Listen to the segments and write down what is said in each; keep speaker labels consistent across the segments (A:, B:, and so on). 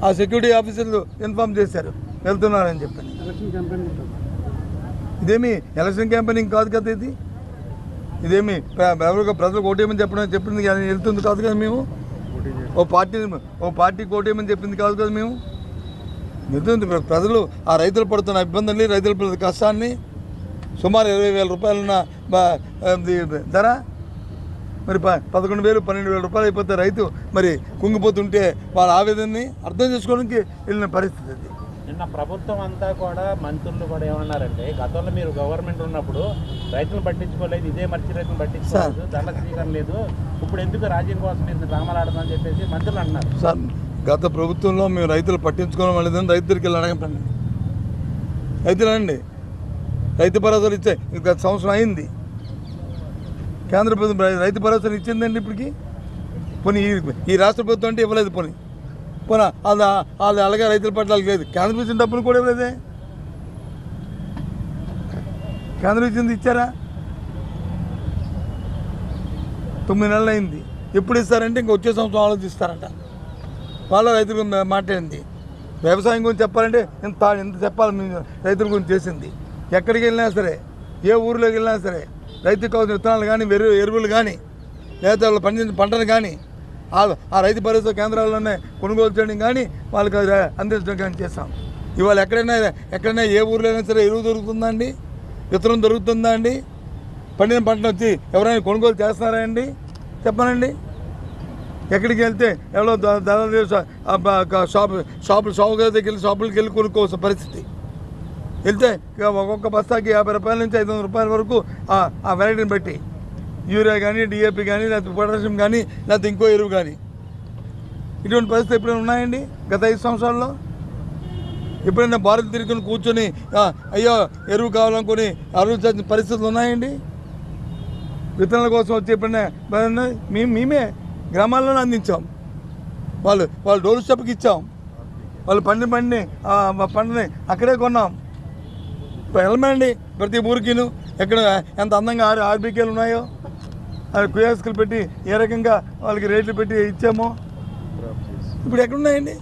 A: ఆ సెక్యూరిటీ ఆఫీసర్లు ఇన్ఫామ్ చేశారు వెళ్తున్నారని చెప్పని. ఇదేమి ఎలక్షన్ క్యాంపెయినింగ్ కాదు కదా, ఇదేమి ఎవరికో ప్రజలకు ఓటేయమని చెప్పింది వెళ్తుంది కాదు కదా. మేము ఓ పార్టీకి ఓటేయమని చెప్పింది కాదు కదా. మేము వెళ్తుంది ప్రజలు ఆ రైతులు పడుతున్న ఇబ్బందుల్ని, రైతులు పడుతున్న కష్టాన్ని, సుమారు 20,000 రూపాయలున్న ధర మరి 11,000 12,000 రూపాయలు అయిపోతే రైతు మరి కుంగిపోతుంటే వాళ్ళ ఆవేదనని అర్థం చేసుకోవడానికి వెళ్ళిన పరిస్థితి అది.
B: నిన్న ప్రభుత్వం అంతా కూడా మంత్రులు కూడా ఏమన్నారంటే, గతంలో మీరు గవర్నమెంట్ ఉన్నప్పుడు రైతులను పట్టించుకోలేదు, ఇదే మర్చి రైతులను పట్టించుకోలేదు, దండ స్వీకరణ లేదు, ఇప్పుడు ఎందుకు రాజ్యం కోసం మీరు డ్రామాలు ఆడమని చెప్పేసి మంత్రులు అన్నారు.
A: సార్, గత ప్రభుత్వంలో మేము రైతులు పట్టించుకోవడం లేదని రైతులకి వెళ్ళి అడగండి. రైతులు అండి రైతు భరోసాలు ఇచ్చే గత సంవత్సరం అయింది. కేంద్ర ప్రభుత్వం రైతు భరోసాలు ఇచ్చిందండి ఇప్పటికి. పోనీ ఈ రాష్ట్ర ప్రభుత్వం అంటే ఇవ్వలేదు. పోనీ వాళ్ళు అలాగే రైతుల పట్ల లేదు. కేంద్రం ఇచ్చిన డబ్బులు కూడా ఇవ్వలేదే. కేంద్రం ఇచ్చింది ఇచ్చారా? 9 నెలలు అయింది. ఎప్పుడు ఇస్తారంటే ఇంక వచ్చే సంవత్సరం ఆలోచిస్తారంట. వాళ్ళ రైతుల మాట్లాడింది. వ్యవసాయం గురించి చెప్పాలంటే ఎంత చెప్పాలి రైతుల గురించి చేసింది. ఎక్కడికి వెళ్ళినా సరే, ఏ ఊరిలోకి వెళ్ళినా సరే, రైతుకు కావాల్సిన విత్తనాలు కానీ, ఎరువులు కానీ, లేదా వాళ్ళు పండించిన పంటలు కానీ ఆ రైతు భరోసా కేంద్రాల్లోనే కొనుగోలు చేయడం కానీ, వాళ్ళకి అందించడం కానీ చేస్తాం. ఇవాళ ఎక్కడైనా ఏ ఊరిలో అయినా సరే ఎరువు దొరుకుతుందా అండి? విత్తనం దొరుకుతుందా అండి? పండిన పంటను వచ్చి ఎవరైనా కొనుగోలు చేస్తున్నారా అండి? చెప్పనండి. ఎక్కడికి వెళ్తే ఎవరో షాపుల దగ్గరికి వెళ్ళి షాపులకి వెళ్ళి కొనుక్కోవాల్సిన పరిస్థితి. వెళ్తే ఒక్కొక్క బస్తాకి 50 రూపాయల నుంచి 500 రూపాయల వరకు ఆ వెరైటీని బట్టి యూరియా కానీ, డిఏపి కానీ, లేకపోతే పొటాషియం కానీ, లేకపోతే ఇంకో ఎరువు కానీ. ఇటువంటి పరిస్థితి ఎప్పుడైనా ఉన్నాయండి గత 5 సంవత్సరాల్లో? ఎప్పుడైనా భారత తిరుగుని కూర్చొని అయ్యో ఎరువు కావాలనుకొని ఆలోచించిన పరిస్థితులు ఉన్నాయండి? విత్తనాల కోసం వచ్చి ఎప్పుడైనా మేమే గ్రామాల్లోనే అందించాం. వాళ్ళు డోర్ స్టెప్కి ఇచ్చాం. వాళ్ళు పంటని అక్కడే కొన్నాం. వెళ్ళమండి ప్రతి ఊరికిను ఎక్కడ ఎంత అందంగా ఆర్బీకేలు ఉన్నాయో అది కుయాస్కులు పెట్టి ఏ రకంగా వాళ్ళకి రేట్లు పెట్టి ఇచ్చామో ఇప్పుడు ఎక్కడున్నాయండి?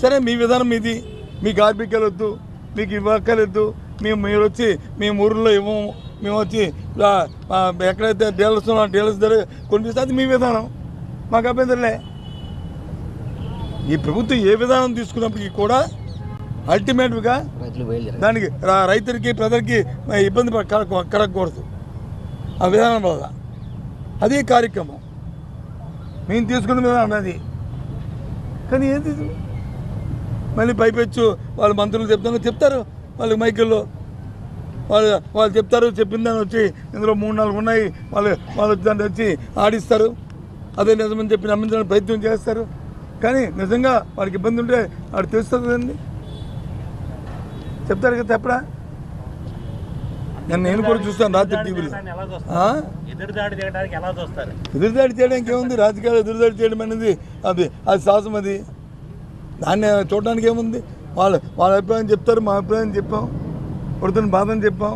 A: సరే, మీ విధానం ఇది. మీకు ఆర్బీకేలు వద్దు, మీకు ఇవ్వక్కర్లేదు, మీరు వచ్చి మేము ఊరిలో ఇవ్వము, మేము వచ్చి ఎక్కడైతే డీలర్స్ ఉన్నా డీలర్స్ దగ్గర కొనిపిస్తే అది మీ విధానం, మాకు అభ్యంతరలే. ఈ ప్రభుత్వం ఏ విధానం తీసుకున్నప్పటికీ కూడా అల్టిమేట్గా దానికి రైతులకి ప్రజలకి ఇబ్బంది కలగకూడదు. ఆ విధానం వల్ల అదే కార్యక్రమం మేము తీసుకున్న విధానం అది. కానీ ఏంటి మళ్ళీ పైపెచ్చు వాళ్ళ మంత్రులు చెప్తారు వాళ్ళకి మైకుల్లో వాళ్ళు చెప్తారు. చెప్పిందని వచ్చి ఇందులో 3-4 ఉన్నాయి, వాళ్ళు దాన్ని వచ్చి ఆడిస్తారు. అదే నిజమని చెప్పి నమ్మించడానికి ప్రయత్నం చేస్తారు. కానీ నిజంగా వాళ్ళకి ఇబ్బంది ఉంటే వాడు తెలుస్తుంది కదండి, చెప్తారు కదా. చెప్పడా నేను కూడా చూస్తాను రాత్రి టీవీలో. ఎదురుదాడి చేయడానికి ఏముంది? రాజకీయాలు ఎదురుదాడి చేయడం అనేది అది సాహసం. అది దాన్ని చూడడానికి ఏముంది? వాళ్ళ అభిప్రాయం చెప్తారు, మా అభిప్రాయం చెప్పాం, పడుతున్న బాధని చెప్పాం,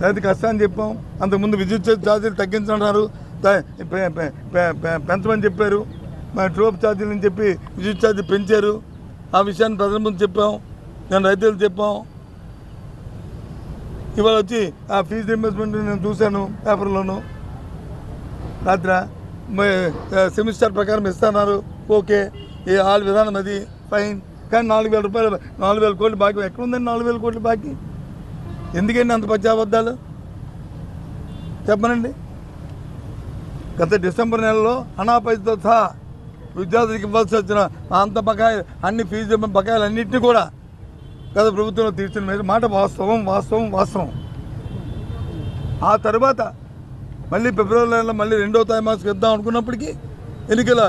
A: రైతు కష్టాన్ని చెప్పాం. అంతకుముందు విద్యుత్ ఛార్జీలు తగ్గించన్నారు, పెంచమని చెప్పారు. మన ట్రోప్ ఛార్జీలు అని చెప్పి విద్యుత్ ఛార్జీలు పెంచారు. ఆ విషయాన్ని ప్రజల ముందు చెప్పాం, నేను రైతులు చెప్పాం. ఇవాళ వచ్చి ఆ ఫీజు రీయింబర్స్మెంట్ నేను చూశాను పేపర్లోను. రాత్రి సెమిస్టర్ ప్రకారం ఇస్తున్నారు, ఓకే, వాళ్ళ విధానం అది ఫైన్. కానీ 4,000 రూపాయలు 4,000 కోట్లు బాకీ ఎక్కడుందండి? 4,000 కోట్లు బాకీ ఎందుకండి? అంత పచ్చాబద్దాలు చెప్పనండి. గత డిసెంబర్ నెలలో అనాపైతో సహా విద్యార్థులకు ఇవ్వాల్సి వచ్చిన అంత బకాయి, అన్ని ఫీజు బకాయిలు అన్నింటినీ కూడా గత ప్రభుత్వంలో తీర్చిన మాట వాస్తవం. ఆ తర్వాత మళ్ళీ ఫిబ్రవరి నెలలో మళ్ళీ 2వ త్రైమాసికం ఇద్దాం అనుకున్నప్పటికీ ఎన్నికల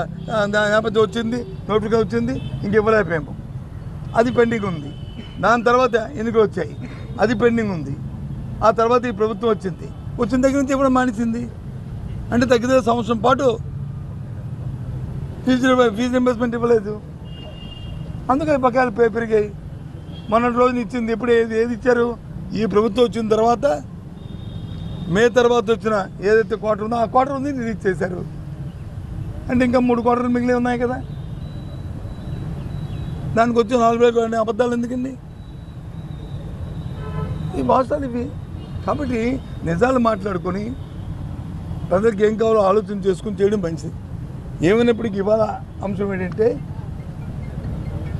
A: నేపథ్యం వచ్చింది, నోటిఫికేషన్ వచ్చింది, ఇంక ఇవ్వలేకపోయాము. అది పెండింగ్ ఉంది. దాని తర్వాత ఎన్నికలు వచ్చాయి, అది పెండింగ్ ఉంది. ఆ తర్వాత ఈ ప్రభుత్వం వచ్చిన దగ్గర నుంచి ఇవ్వడం మానేసింది. అంటే తగ్గితే సంవత్సరం పాటు ఫీజు రీయింబర్స్మెంట్ ఇవ్వలేదు. అందుకని బకాయిలు పెరిగాయి. మొన్నటి రోజున ఇచ్చింది ఎప్పుడు ఏది ఇచ్చారు? ఈ ప్రభుత్వం వచ్చిన తర్వాత మే తర్వాత వచ్చిన ఏదైతే క్వార్టర్ ఉందో ఆ క్వార్టర్ ఉంది రిలీజ్ చేశారు. అంటే ఇంకా 3 క్వార్టర్లు మిగిలి ఉన్నాయి కదా. దానికి వచ్చి 4,000 అబద్ధాలు ఎందుకండి? ఈ వాస్తవాలు ఇవి. కాబట్టి నిజాలు మాట్లాడుకొని ప్రజలకు ఏం కావాలో ఆలోచన చేసుకుని చేయడం మంచిది. ఏమైనప్పటికీ ఇవాళ అంశం ఏంటంటే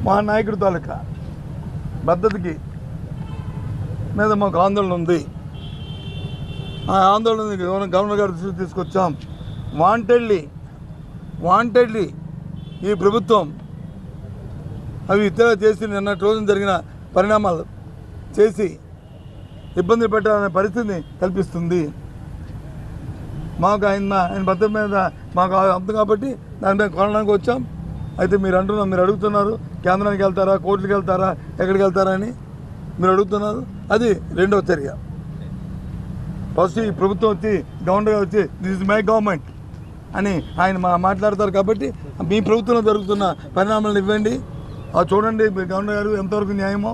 A: మా నాయకుడి తాలూకా పద్ధతికి మీద మాకు ఆందోళన ఉంది. ఆ ఆందోళన గవర్నర్ గారి దృష్టికి తీసుకొచ్చాం. వాంటెడ్లీ ఈ ప్రభుత్వం అవి ఇతర చేసి నిన్నటి రోజున జరిగిన పరిణామాలు చేసి ఇబ్బంది పెట్టాలనే పరిస్థితిని కల్పిస్తుంది. మాకు ఆయన భద్రత మీద మాకు అంత కాబట్టి దాని మీద కొనడానికి వచ్చాం. అయితే మీరు అడుగుతున్నారు కేంద్రానికి వెళ్తారా, కోర్టులకు వెళ్తారా, ఎక్కడికి వెళ్తారా అని మీరు అడుగుతున్నారు. అది రెండవ చర్య. ఫస్ట్ ఈ ప్రభుత్వం వచ్చి గవర్నర్ గారు వచ్చి దిస్ ఇస్ మై గవర్నమెంట్ అని ఆయన మాట్లాడతారు. కాబట్టి మీ ప్రభుత్వంలో జరుగుతున్న పరిణామాలను ఇవ్వండి, చూడండి గవర్నర్ గారు ఎంతవరకు న్యాయమో.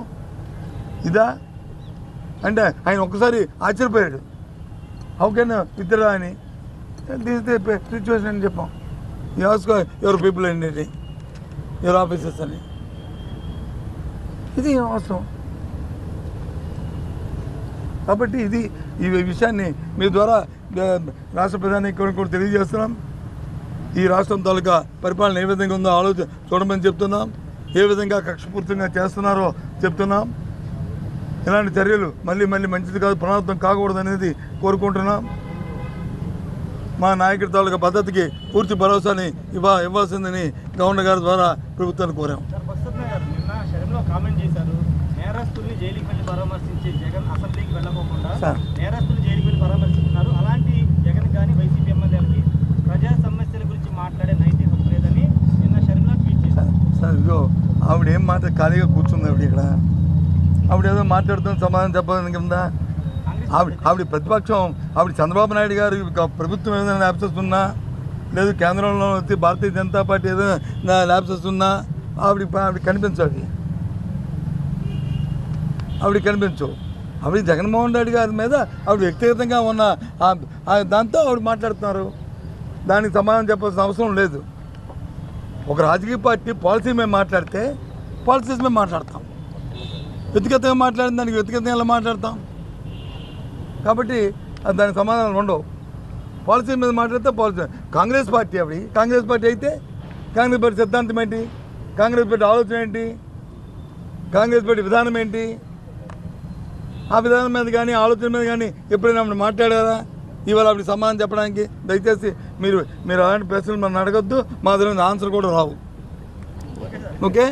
A: ఇదా అంటే ఆయన ఒక్కసారి ఆశ్చర్యపోయాడు. హౌ కెన్ విత్డ్రా అని. దిస్ ది సిచ్యువేషన్ అని చెప్పాం. యూ ఆస్క్ యువర్ పీపుల్ అండి, యువర్ ఆఫీసర్స్ అని. ఇది అవసరం. కాబట్టి ఈ విషయాన్ని మీ ద్వారా రాష్ట్ర ప్రధానికి కూడా తెలియజేస్తున్నాం. ఈ రాష్ట్రం తాలూకా పరిపాలన ఏ విధంగా ఉందో ఆలోచన చూడమని చెప్తున్నాం. ఏ విధంగా కక్షపూర్తంగా చేస్తున్నారో చెప్తున్నాం. ఇలాంటి చర్యలు మళ్ళీ మంచిది కాదు, పునరావృతం కాకూడదు అనేది కోరుకుంటున్నాం. మా నాయకుడి తాలూకా పద్ధతికి పూర్తి భరోసాని ఇవ్వాల్సిందని గవర్నర్ గారి ద్వారా ప్రభుత్వాన్ని కోరాం.
C: నేరస్తుల్ని జైలుకి వెళ్ళి పరామర్శించే జగన్ అసెంబ్లీకి వెళ్ళకోకుండా నేరస్తులు జైలుకి వెళ్ళి పరామర్శిస్తున్నారు. అలాంటి జగన్ కానీ వైసీపీ ఎమ్మెల్యేలకి ప్రజా సమస్యల గురించి మాట్లాడే నైతిక హక్కు లేదని నిన్న షర్మిలా ట్వీట్ చేశారు.
A: సార్ ఇదిగో ఆవిడ ఏం ఖాళీగా కూర్చుంది. ఆవిడ ఏదో మాట్లాడుతున్న సమాధానం చెప్పడానికి ఉందా? ఆవిడ ప్రతిపక్షం. ఆవిడ చంద్రబాబు నాయుడు గారు ప్రభుత్వం ఏదైనా ల్యాబ్సెస్ ఉన్నా, లేదు కేంద్రంలో వచ్చి భారతీయ జనతా పార్టీ ఏదైనా ల్యాబ్సెస్ ఉన్నా ఆవిడ కనిపించాలి. ఆవిడ జగన్మోహన్ రెడ్డి గారి మీద ఆవిడ వ్యక్తిగతంగా ఉన్న దాంతో ఆవిడ మాట్లాడుతున్నారు. దానికి సమాధానం చెప్పాల్సిన అవసరం లేదు. ఒక రాజకీయ పార్టీ పాలసీ మేము మాట్లాడితే పాలసీస్ మేము మాట్లాడతాం. వ్యక్తిగతంగా మాట్లాడిన దానికి వ్యక్తిగతంగా ఎలా మాట్లాడతాం? కాబట్టి దానికి సమాధానాలు ఉండవు. పాలసీ మీద మాట్లాడితే పాలసీ. కాంగ్రెస్ పార్టీ అయితే కాంగ్రెస్ పార్టీ సిద్ధాంతం ఏంటి, కాంగ్రెస్ పార్టీ ఆలోచన ఏంటి, కాంగ్రెస్ పార్టీ విధానం ఏంటి, ఆ విధానం మీద కానీ ఆలోచన మీద కానీ ఎప్పుడైనా మాట్లాడారా? ఇవాళ ఆవిడ సమాధానం చెప్పడానికి దయచేసి మీరు అలాంటి ప్రశ్నలు మనం అడగొద్దు. మా దగ్గర ఆన్సర్ కూడా రావు. ఓకే.